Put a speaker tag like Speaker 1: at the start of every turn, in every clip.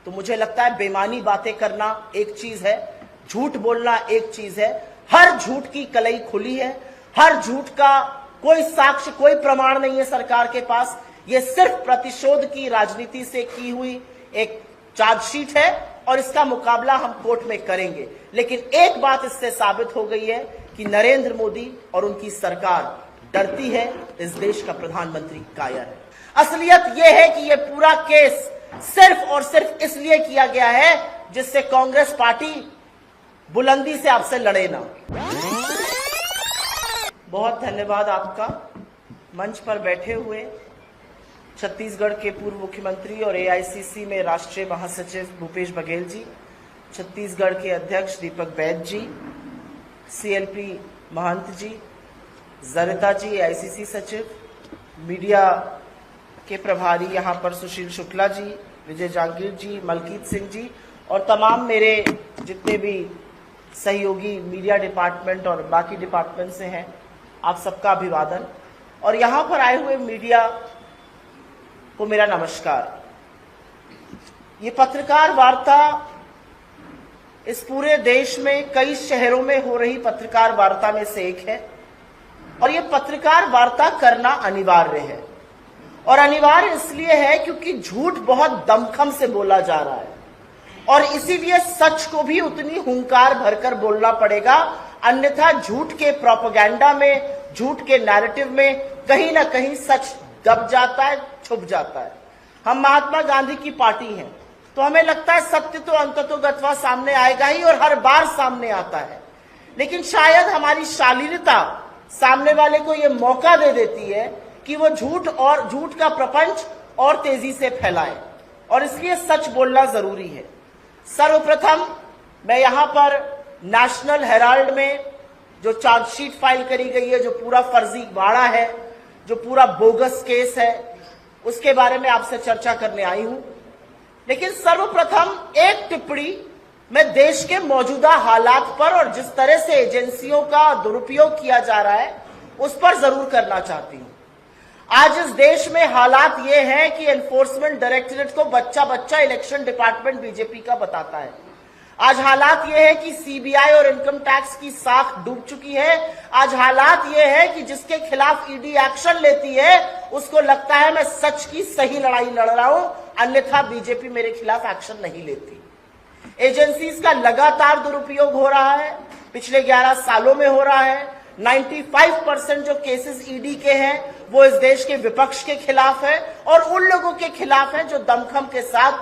Speaker 1: तो मुझे लगता है बेमानी बातें करना एक चीज है, झूठ बोलना एक चीज है। हर झूठ की कलई खुली है, हर झूठ का कोई साक्ष्य, कोई प्रमाण नहीं है सरकार के पास। यह सिर्फ प्रतिशोध की राजनीति से की हुई एक चार्जशीट है और इसका मुकाबला हम कोर्ट में करेंगे। लेकिन एक बात इससे साबित हो गई है कि नरेंद्र मोदी और उनकी सरकार डरती है, इस देश का प्रधानमंत्री कायर है। असलियत यह है कि यह पूरा केस सिर्फ और सिर्फ इसलिए किया गया है जिससे कांग्रेस पार्टी बुलंदी से आपसे लड़े ना। बहुत धन्यवाद आपका। मंच पर बैठे हुए छत्तीसगढ़ के पूर्व मुख्यमंत्री और एआईसीसी में राष्ट्रीय महासचिव भूपेश बघेल जी, छत्तीसगढ़ के अध्यक्ष दीपक बैद जी, सीएलपी महंत जी, जरिता जी एआईसीसी सचिव, मीडिया के प्रभारी यहाँ पर सुशील शुक्ला जी, विजय जांगीर जी, मलकीत सिंह जी और तमाम मेरे जितने भी सहयोगी मीडिया डिपार्टमेंट और बाकी डिपार्टमेंट से हैं, आप सबका अभिवादन। और यहाँ पर आए हुए मीडिया को मेरा नमस्कार। ये पत्रकार वार्ता इस पूरे देश में कई शहरों में हो रही पत्रकार वार्ता में से एक है और ये पत्रकार वार्ता करना अनिवार्य है। और अनिवार्य इसलिए है क्योंकि झूठ बहुत दमखम से बोला जा रहा है और इसीलिए सच को भी उतनी हुंकार भरकर बोलना पड़ेगा, अन्यथा झूठ के प्रोपेगेंडा में, झूठ के नैरेटिव में कहीं ना कहीं सच दब जाता है, छुप जाता है। हम महात्मा गांधी की पार्टी हैं तो हमें लगता है सत्य तो अंततोगत्वा सामने आएगा ही और हर बार सामने आता है, लेकिन शायद हमारी शालीनता सामने वाले को यह मौका दे देती है कि वो झूठ का प्रपंच और तेजी से फैलाए और इसलिए सच बोलना जरूरी है। सर्वप्रथम मैं यहां पर नेशनल हेराल्ड में जो चार्जशीट फाइल करी गई है, जो पूरा फर्जीवाड़ा है, जो पूरा बोगस केस है, उसके बारे में आपसे चर्चा करने आई हूं। लेकिन सर्वप्रथम एक टिप्पणी मैं देश के मौजूदा हालात पर और जिस तरह से एजेंसियों का दुरुपयोग किया जा रहा है उस पर जरूर करना चाहती हूं। आज इस देश में हालात ये हैं कि एनफोर्समेंट डायरेक्टरेट को बच्चा बच्चा इलेक्शन डिपार्टमेंट बीजेपी का बताता है। आज हालात ये है कि सीबीआई और इनकम टैक्स की साख डूब चुकी है। आज हालात ये है कि जिसके खिलाफ ईडी एक्शन लेती है उसको लगता है मैं सच की सही लड़ाई लड़ रहा हूं, अन्यथा बीजेपी मेरे खिलाफ एक्शन नहीं लेती। एजेंसीज का लगातार दुरुपयोग हो रहा है, पिछले 11 सालों में हो रहा है। 95% जो केसेस ईडी के हैं वो इस देश के विपक्ष के खिलाफ है और उन लोगों के खिलाफ है जो दमखम के साथ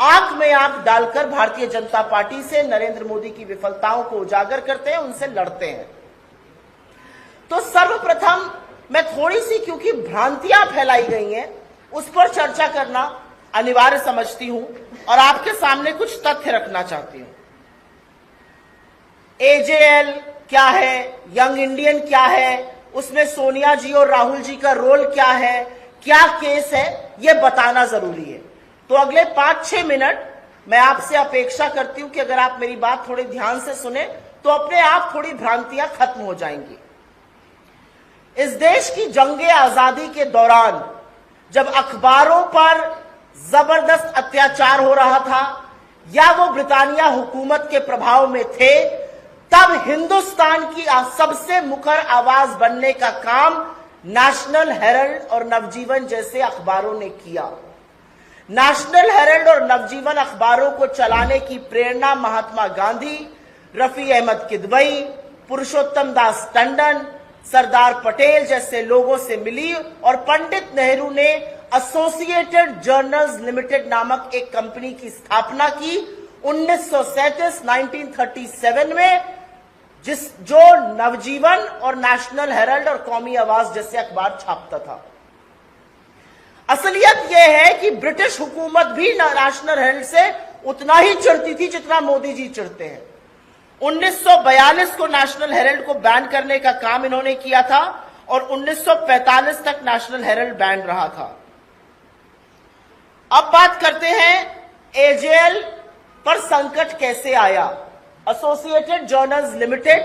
Speaker 1: आंख में आंख डालकर भारतीय जनता पार्टी से, नरेंद्र मोदी की विफलताओं को उजागर करते हैं, उनसे लड़ते हैं। तो सर्वप्रथम मैं थोड़ी सी, क्योंकि भ्रांतियां फैलाई गई हैं, उस पर चर्चा करना अनिवार्य समझती हूं और आपके सामने कुछ तथ्य रखना चाहती हूं। एजेएल क्या है, यंग इंडियन क्या है, उसमें सोनिया जी और राहुल जी का रोल क्या है, क्या केस है, यह बताना जरूरी है। तो अगले 5-6 मिनट मैं आपसे अपेक्षा करती हूं कि अगर आप मेरी बात थोड़ी ध्यान से सुने तो अपने आप थोड़ी भ्रांतियां खत्म हो जाएंगी। इस देश की जंगे आजादी के दौरान जब अखबारों पर जबरदस्त अत्याचार हो रहा था या वो ब्रिटानिया हुकूमत के प्रभाव में थे, तब हिंदुस्तान की सबसे मुखर आवाज बनने का काम नेशनल हेराल्ड और नवजीवन जैसे अखबारों ने किया। नेशनल हेराल्ड और नवजीवन अखबारों को चलाने की प्रेरणा महात्मा गांधी, रफी अहमद किदवई, पुरुषोत्तम दास टंडन, सरदार पटेल जैसे लोगों से मिली और पंडित नेहरू ने एसोसिएटेड जर्नल्स लिमिटेड नामक एक कंपनी की स्थापना की 1937 में, जो नवजीवन और नेशनल हेराल्ड और कौमी आवाज जैसे अखबार छापता था। असलियत यह है कि ब्रिटिश हुकूमत भी नेशनल हेराल्ड से उतना ही चिढ़ती थी जितना मोदी जी चिढ़ते हैं। 1942 को नेशनल हेराल्ड को बैन करने का काम इन्होंने किया था और 1945 तक नेशनल हेराल्ड बैन रहा था। अब बात करते हैं एजेएल पर संकट कैसे आया। एसोसिएटेड जर्नल्स लिमिटेड,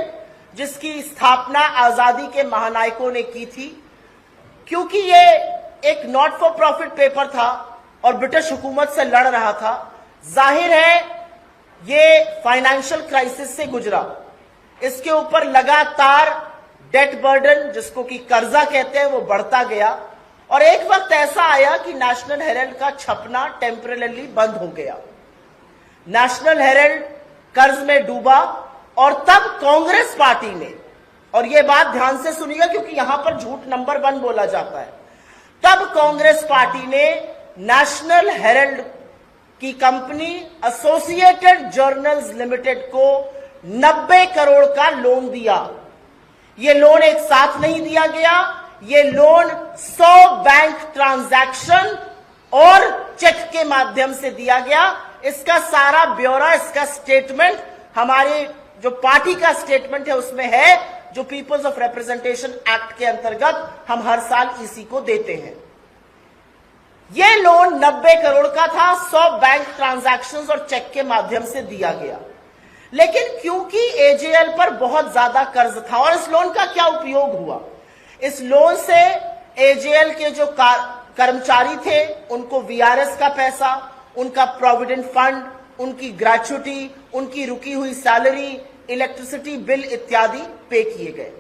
Speaker 1: जिसकी स्थापना आजादी के महानायकों ने की थी, क्योंकि ये एक नॉट फॉर प्रॉफिट पेपर था और ब्रिटिश हुकूमत से लड़ रहा था, जाहिर है ये फाइनेंशियल क्राइसिस से गुजरा, इसके ऊपर लगातार डेट बर्डन, जिसको कि कर्जा कहते हैं, वो बढ़ता गया और एक वक्त ऐसा आया कि नेशनल हेराल्ड का छपना टेम्परेरी बंद हो गया। नेशनल हेराल्ड कर्ज में डूबा और तब कांग्रेस पार्टी ने, और यह बात ध्यान से सुनिएगा क्योंकि यहां पर झूठ नंबर 1 बोला जाता है, तब कांग्रेस पार्टी ने नेशनल हेराल्ड की कंपनी एसोसिएटेड जर्नल्स लिमिटेड को 90 करोड़ का लोन दिया। यह लोन एक साथ नहीं दिया गया, यह लोन 100 बैंक ट्रांजैक्शन और चेक के माध्यम से दिया गया। इसका सारा ब्यौरा, इसका स्टेटमेंट हमारे जो पार्टी का स्टेटमेंट है उसमें है, जो पीपल्स ऑफ रिप्रेजेंटेशन एक्ट के अंतर्गत हम हर साल ईसी को देते हैं। यह लोन 90 करोड़ का था, 100 बैंक ट्रांजैक्शंस और चेक के माध्यम से दिया गया। लेकिन क्योंकि एजेएल पर बहुत ज्यादा कर्ज था, और इस लोन का क्या उपयोग हुआ, इस लोन से एजेएल के जो कर्मचारी थे उनको वीआरएस का पैसा, उनका प्रोविडेंट फंड, उनकी ग्रेच्युटी, उनकी रुकी हुई सैलरी, इलेक्ट्रिसिटी बिल इत्यादि पे किए गए।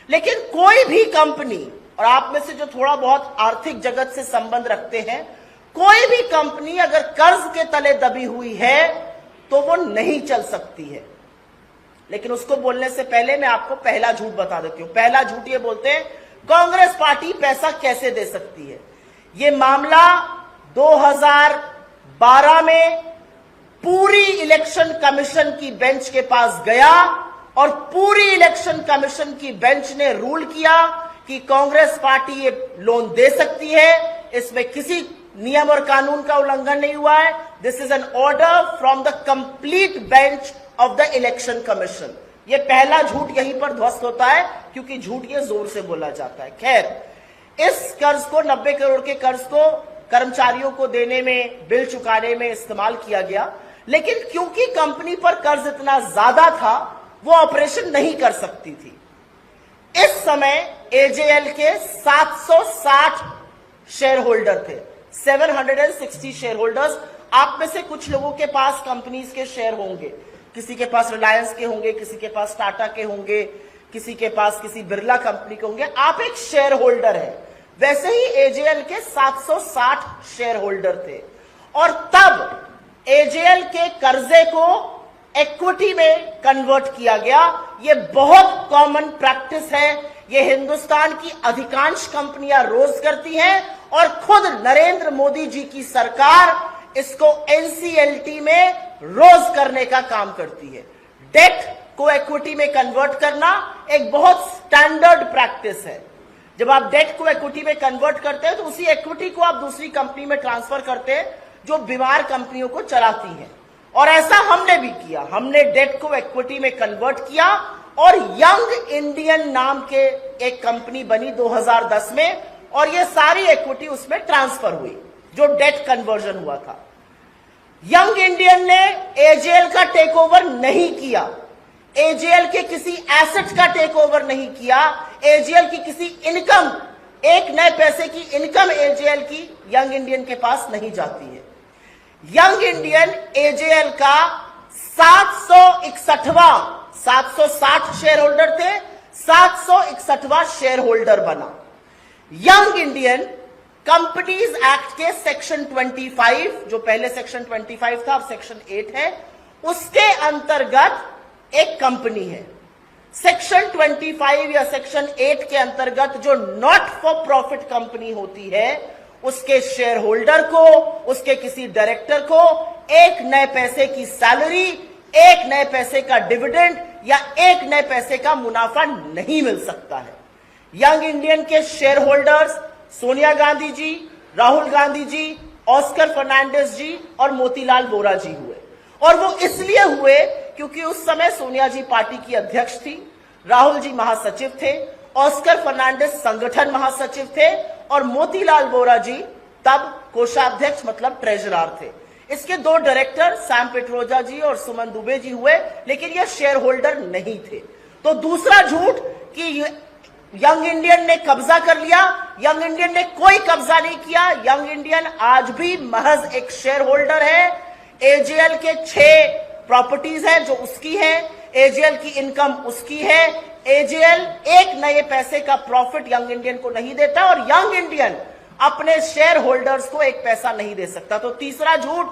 Speaker 1: लेकिन कोई भी कंपनी, और आप में से जो थोड़ा बहुत आर्थिक जगत से संबंध रखते हैं, कोई भी कंपनी अगर कर्ज के तले दबी हुई है तो वो नहीं चल सकती है। लेकिन उसको बोलने से पहले मैं आपको पहला झूठ बता देती हूं। पहला झूठ ये बोलते हैं कांग्रेस पार्टी पैसा कैसे दे सकती है। ये मामला 2012 में पूरी इलेक्शन कमीशन की बेंच के पास गया और पूरी इलेक्शन कमीशन की बेंच ने रूल किया कि कांग्रेस पार्टी ये लोन दे सकती है, इसमें किसी नियम और कानून का उल्लंघन नहीं हुआ है। This is an order from the complete bench of the election commission. ये पहला झूठ यहीं पर ध्वस्त होता है क्योंकि झूठ ये जोर से बोला जाता है। खैर, इस कर्ज को, 90 करोड़ के कर्ज को कर्मचारियों को देने में, बिल चुकाने में इस्तेमाल किया गया। लेकिन क्योंकि कंपनी पर कर्ज इतना ज्यादा था, वो ऑपरेशन नहीं कर सकती थी। इस समय एजेएल के 760 शेयर होल्डर थे, 760 शेयर होल्डर्स। आप में से कुछ लोगों के पास कंपनीज के शेयर होंगे, किसी के पास रिलायंस के होंगे, किसी के पास टाटा के होंगे, किसी के पास किसी बिरला कंपनी के होंगे। आप एक शेयर होल्डर है। वैसे ही एजेएल के 760 शेयर होल्डर थे और तब एजेएल के कर्जे को इक्विटी में कन्वर्ट किया गया। यह बहुत कॉमन प्रैक्टिस है, यह हिंदुस्तान की अधिकांश कंपनियां रोज करती हैं और खुद नरेंद्र मोदी जी की सरकार इसको एनसीएलटी में रोज करने का काम करती है। डेट को इक्विटी में कन्वर्ट करना एक बहुत स्टैंडर्ड प्रैक्टिस है। जब आप डेट को इक्विटी में कन्वर्ट करते हैं तो उसी इक्विटी को आप दूसरी कंपनी में ट्रांसफर करते हैं जो बीमार कंपनियों को चलाती हैं, और ऐसा हमने भी किया। हमने डेट को इक्विटी में कन्वर्ट किया और यंग इंडियन नाम के एक कंपनी बनी 2010 में, और ये सारी इक्विटी उसमें ट्रांसफर हुई जो डेट कन्वर्जन हुआ था। यंग इंडियन ने एजेएल का टेक ओवर नहीं किया, एजेएल के किसी एसेट का टेक ओवर नहीं किया, एजेएल की किसी इनकम, एक नए पैसे की इनकम एजेएल की यंग इंडियन के पास नहीं जाती है। यंग इंडियन एजेएल का 760 शेयर होल्डर थे, 761वां शेयर होल्डर बना। यंग इंडियन कंपनीज एक्ट के सेक्शन 25, जो पहले सेक्शन 25 था अब सेक्शन 8 है, उसके अंतर्गत एक कंपनी है। सेक्शन 25 या सेक्शन 8 के अंतर्गत जो नॉट फॉर प्रॉफिट कंपनी होती है, उसके शेयर होल्डर को, उसके किसी डायरेक्टर को एक नए पैसे की सैलरी, एक नए पैसे का डिविडेंड या एक नए पैसे का मुनाफा नहीं मिल सकता है। यंग इंडियन के share holders Sonia Gandhi ji, Rahul Gandhi ji, Oscar Fernandes जी और मोतीलाल वोरा जी हुए। और वो इसलिए हुए क्योंकि उस समय सोनिया जी पार्टी की अध्यक्ष थी, राहुल जी महासचिव थे, ऑस्कर फर्नांडिस संगठन महासचिव थे और मोतीलाल वोरा जी तब कोषाध्यक्ष मतलब ट्रेजरर थे। इसके 2 डायरेक्टर सैम पेट्रोजा जी और सुमन दुबे जी हुए, लेकिन ये शेयर होल्डर नहीं थे। तो दूसरा झूठ कि यंग इंडियन ने कब्जा कर लिया, यंग इंडियन ने कोई कब्जा नहीं किया। यंग इंडियन आज भी महज एक शेयर होल्डर है। एजेएल के 6 प्रॉपर्टीज हैं जो उसकी है, एजेएल की इनकम उसकी है। एजेएल एक नए पैसे का प्रॉफिट यंग इंडियन को नहीं देता और यंग इंडियन अपने शेयर होल्डर्स को एक पैसा नहीं दे सकता। तो तीसरा झूठ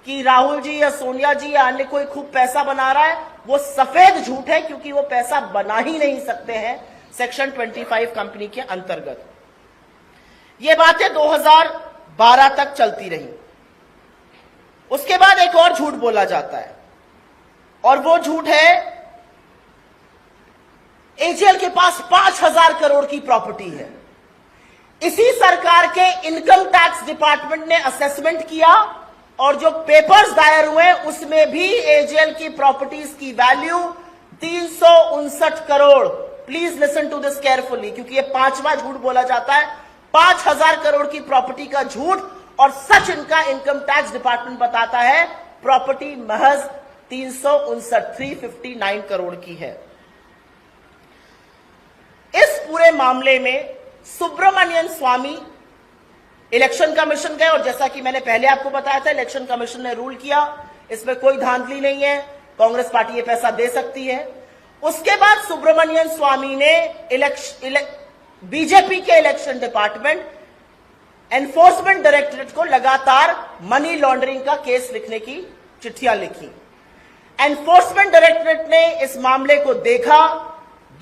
Speaker 1: कि राहुल जी या सोनिया जी या अन्य कोई खूब पैसा बना रहा है, वो सफेद झूठ है, क्योंकि वो पैसा बना ही नहीं सकते हैं सेक्शन 25 कंपनी के अंतर्गत। ये बातें 2012 तक चलती रही। उसके बाद एक और झूठ बोला जाता है और वो झूठ है एजेएल के पास 5,000 करोड़ की प्रॉपर्टी है। इसी सरकार के इनकम टैक्स डिपार्टमेंट ने असेसमेंट किया और जो पेपर्स दायर हुए उसमें भी एजेएल की प्रॉपर्टीज की value 359 crore. Please listen to this carefully, क्योंकि ये 5वां झूठ बोला जाता है। 5,000 करोड़ की प्रॉपर्टी का झूठ और सच इनका इनकम टैक्स डिपार्टमेंट बताता है प्रॉपर्टी महज 359 करोड़ की है। इस पूरे मामले में सुब्रमण्यन स्वामी इलेक्शन कमीशन गए और जैसा कि मैंने पहले आपको बताया था, इलेक्शन कमीशन ने रूल किया, इसमें कोई धांधली नहीं है, कांग्रेस पार्टी ये पैसा दे सकती है। उसके बाद सुब्रमण्यन स्वामी ने बीजेपी के इलेक्शन डिपार्टमेंट एनफोर्समेंट डायरेक्टरेट को लगातार मनी लॉन्ड्रिंग का केस लिखने की चिट्ठियां लिखी। एनफोर्समेंट डायरेक्टरेट ने इस मामले को देखा,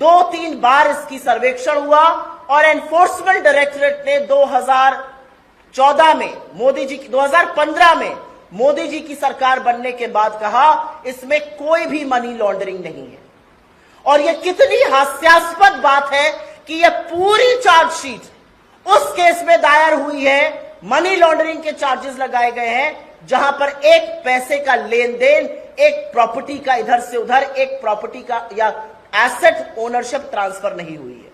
Speaker 1: 2-3 बार इसकी सर्वेक्षण हुआ और एनफोर्समेंट डायरेक्टरेट ने 2014 में 2015 में मोदी जी की सरकार बनने के बाद कहा इसमें कोई भी मनी लॉन्ड्रिंग नहीं है। और यह कितनी हास्यास्पद बात है कि यह पूरी चार्जशीट उस केस में दायर हुई है, मनी लॉन्ड्रिंग के चार्जेस लगाए गए हैं जहां पर एक पैसे का लेन देन, एक प्रॉपर्टी का इधर से उधर, एक प्रॉपर्टी का या एसेट ओनरशिप ट्रांसफर नहीं हुई है।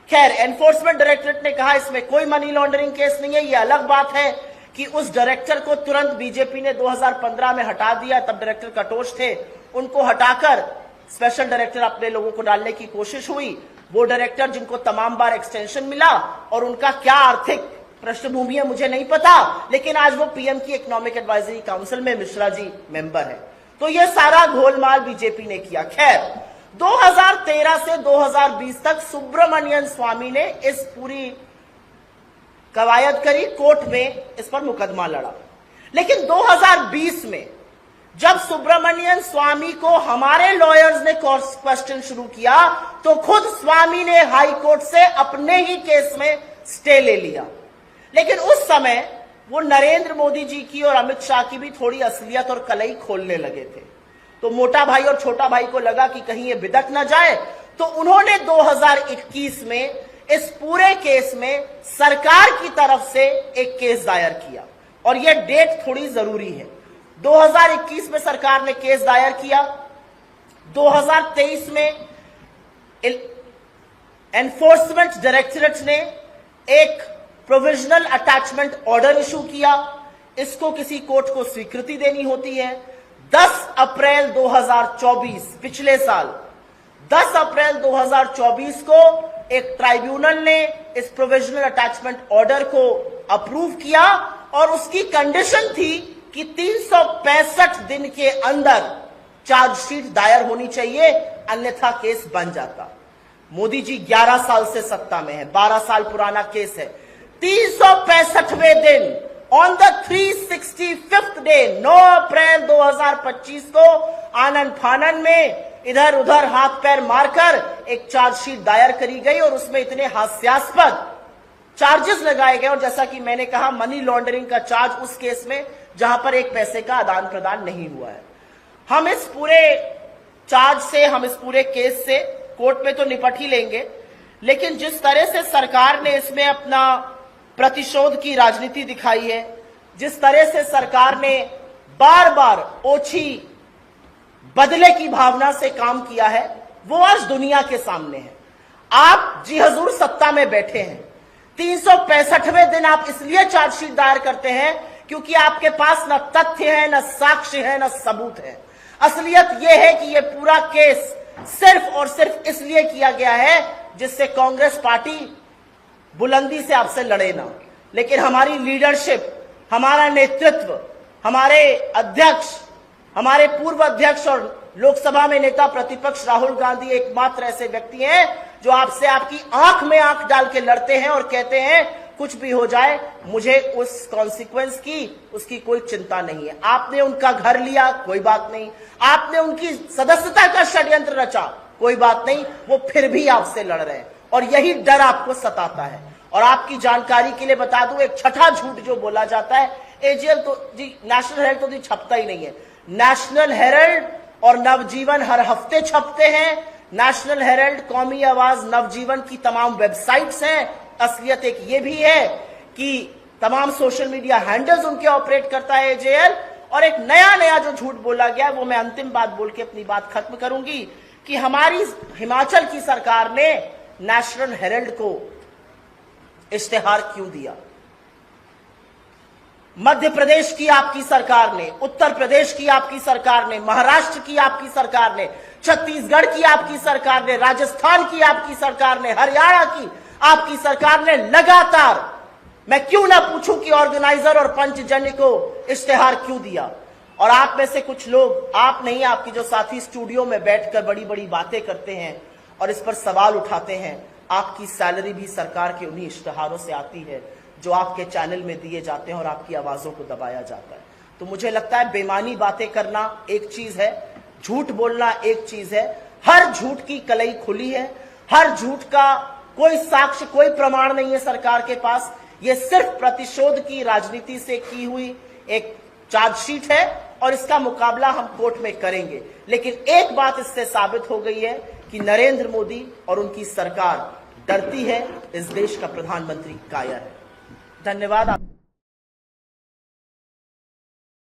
Speaker 1: खैर, एनफोर्समेंट डायरेक्टरेट ने कहा इसमें कोई मनी लॉन्ड्रिंग केस नहीं है। यह अलग बात है कि उस डायरेक्टर को तुरंत बीजेपी ने 2015 में हटा दिया, तब डायरेक्टर कटोच थे, उनको हटाकर स्पेशल डायरेक्टर अपने लोगों को डालने की कोशिश हुई। वो डायरेक्टर जिनको तमाम बार एक्सटेंशन मिला और उनका क्या आर्थिक पृष्ठभूमि है मुझे नहीं पता, लेकिन आज वो पीएम की इकोनॉमिक एडवाइजरी काउंसिल में मिश्रा जी मेंबर है। तो ये सारा घोलमाल बीजेपी ने किया। खैर, 2013 से 2020 तक सुब्रमण्यन स्वामी ने इस पूरी कवायद करी, कोर्ट में इस पर मुकदमा लड़ा। लेकिन 2020 में जब सुब्रमण्यन स्वामी को हमारे लॉयर्स ने क्वेश्चन शुरू किया तो खुद स्वामी ने हाई कोर्ट से अपने ही केस में स्टे ले लिया। लेकिन उस समय वो नरेंद्र मोदी जी की और अमित शाह की भी थोड़ी असलियत और कलई खोलने लगे थे। तो मोटा भाई और छोटा भाई को लगा कि कहीं ये बिदक ना जाए, तो उन्होंने 2021 में इस पूरे केस में सरकार की तरफ से एक केस दायर किया। और यह डेट थोड़ी जरूरी है। 2021 में सरकार ने केस दायर किया, 2023 में एनफोर्समेंट डायरेक्टरेट ने एक प्रोविजनल अटैचमेंट ऑर्डर इशू किया। इसको किसी कोर्ट को स्वीकृति देनी होती है। 10 अप्रैल 2024 पिछले साल 10 अप्रैल 2024 को एक ट्राइब्यूनल ने इस प्रोविजनल अटैचमेंट ऑर्डर को अप्रूव किया और उसकी कंडीशन थी कि 365 दिन के अंदर चार्जशीट दायर होनी चाहिए, अन्यथा केस बन जाता। मोदी जी 11 साल से सत्ता में है, 12 साल पुराना केस है। 365वें दिन ऑन द 365th डे 9 अप्रैल 2025 को आनन फानन में इधर उधर हाथ पैर मारकर एक चार्जशीट दायर करी गई और उसमें इतने हास्यास्पद चार्जेस लगाए गए। और जैसा कि मैंने कहा, मनी लॉन्ड्रिंग का चार्ज उस केस में जहां पर एक पैसे का आदान प्रदान नहीं हुआ है। हम इस पूरे चार्ज से, हम इस पूरे केस से कोर्ट में तो निपट ही लेंगे, लेकिन जिस तरह से सरकार ने इसमें अपना प्रतिशोध की राजनीति दिखाई है, जिस तरह से सरकार ने बार बार ओछी बदले की भावना से काम किया है, वो आज दुनिया के सामने है। आप जी हजूर सत्ता में बैठे हैं, 365वें दिन आप इसलिए चार्जशीट दायर करते हैं क्योंकि आपके पास न तथ्य है, न साक्ष्य है, न सबूत है। असलियत यह है कि यह पूरा केस सिर्फ और सिर्फ इसलिए किया गया है जिससे कांग्रेस पार्टी बुलंदी से आपसे लड़े ना। लेकिन हमारी लीडरशिप, हमारा नेतृत्व हमारे अध्यक्ष, हमारे पूर्व अध्यक्ष और लोकसभा में नेता प्रतिपक्ष राहुल गांधी एकमात्र ऐसे व्यक्ति हैं जो आपसे आपकी आंख में आंख डाल के लड़ते हैं और कहते हैं कुछ भी हो जाए मुझे उस कॉन्सिक्वेंस की, उसकी कोई चिंता नहीं है। आपने उनका घर लिया, कोई बात नहीं। आपने उनकी सदस्यता का षड्यंत्र रचा, कोई बात नहीं। वो फिर भी आपसे लड़ रहे हैं और यही डर आपको सताता है। और आपकी जानकारी के लिए बता दूं, एक छठा झूठ जो बोला जाता है, एजीएल तो जी, नेशनल हेराल्ड तो जी छपता ही नहीं है। नेशनल हेराल्ड और नवजीवन हर हफ्ते छपते हैं। नेशनल हेराल्ड, कौमी आवाज, नवजीवन की तमाम वेबसाइट्स हैं। असलियत एक ये भी है कि तमाम सोशल मीडिया हैंडल्स उनके ऑपरेट करता है एजेएल। और एक नया जो झूठ बोला गया, वो मैं अंतिम बात बोल के अपनी बात खत्म करूंगी कि हमारी हिमाचल की सरकार ने नेशनल हेराल्ड को इश्तेहार क्यों दिया। मध्य प्रदेश की आपकी सरकार ने, उत्तर प्रदेश की आपकी सरकार ने, महाराष्ट्र की आपकी सरकार ने, छत्तीसगढ़ की आपकी सरकार ने, राजस्थान की आपकी सरकार ने, हरियाणा की आपकी सरकार ने लगातार, मैं क्यों ना पूछूं कि ऑर्गेनाइजर और पंचजन्य को इश्तेहार क्यों दिया। और आप में से कुछ लोग, आप नहीं, आपके जो साथी स्टूडियो में बैठकर बड़ी बड़ी बातें करते हैं और इस पर सवाल उठाते हैं, आपकी सैलरी भी सरकार के उन्हीं इश्तेहारों से आती है जो आपके चैनल में दिए जाते हैं और आपकी आवाजों को दबाया जाता है। तो मुझे लगता है बेमानी बातें करना एक चीज है, झूठ बोलना एक चीज है। हर झूठ की कलई खुली है, हर झूठ का कोई साक्ष्य, कोई प्रमाण नहीं है सरकार के पास। यह सिर्फ प्रतिशोध की राजनीति से की हुई एक चार्जशीट है और इसका मुकाबला हम कोर्ट में करेंगे। लेकिन एक बात इससे साबित हो गई है कि नरेंद्र मोदी और उनकी सरकार डरती है, इस देश का प्रधानमंत्री कायर है। धन्यवाद।